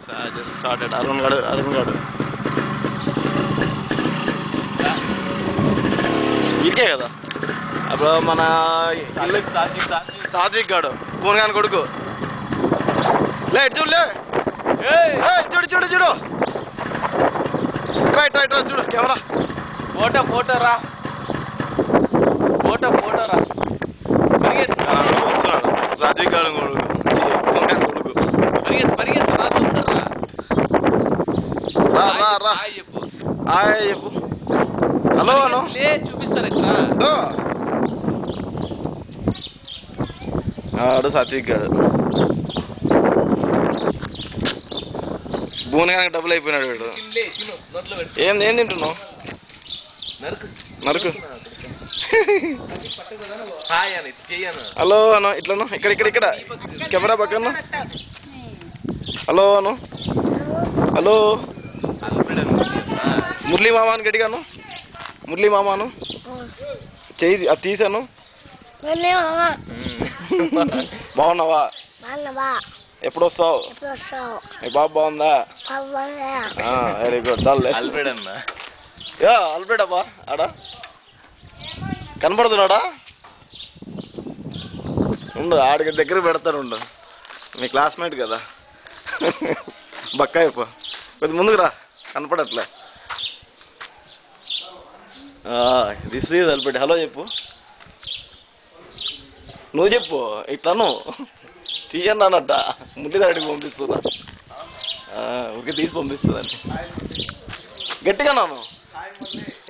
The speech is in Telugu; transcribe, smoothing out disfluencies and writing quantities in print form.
just started. Arun Gadu. ఇకే కదా అప్పుడు మన ఇల్లు సాత్విక్ గాడు ఫోన్ కానీ కొడుకు లే చూడులే చూడు చూడు చూడు రైట్ రైట్ రా చూడు కెమెరా ఫోటో రా వస్తున్నాడు సాత్విక్ గాడు కొడుకు ఫోన్ కానీ కొడుకు రా రా రా హాయ్ చెప్పు హలో అను చూపిస్తారు ఆడు సాత్విక్ గాడు భూనగానికి డబ్బులు అయిపోయినాడు వీడు ఏం తింటున్నావు నరుకు హలో అను ఇట్లను ఇక్కడ కెమెరా పక్కన హలో అను హలో మురళీ మామాను గట్టిగాను మురళీ మామాను చెయ్యి అది తీసాను బాగున్నావా ఎప్పుడు వస్తావు మీ బాబు బాగుందా వెరీ గుడ్ అల్బెడ్ అబ్బా ఆడా కనపడుతున్నాడా ఉండు ఆడికి దగ్గర పెడతాడు ఉండు మీ క్లాస్మేట్ కదా బక్కాయి కొద్ది ముందుకు రా కనపడట్లే దిస్ ఈజ్ అల్బెడ్ హలో చెప్పు నువ్వు చెప్పు ఇట్లను తీయండి అన్నట్ట ముట్టిదాడికి పంపిస్తున్నా ఊరికి తీసి పంపిస్తుందండి గట్టిగా నాను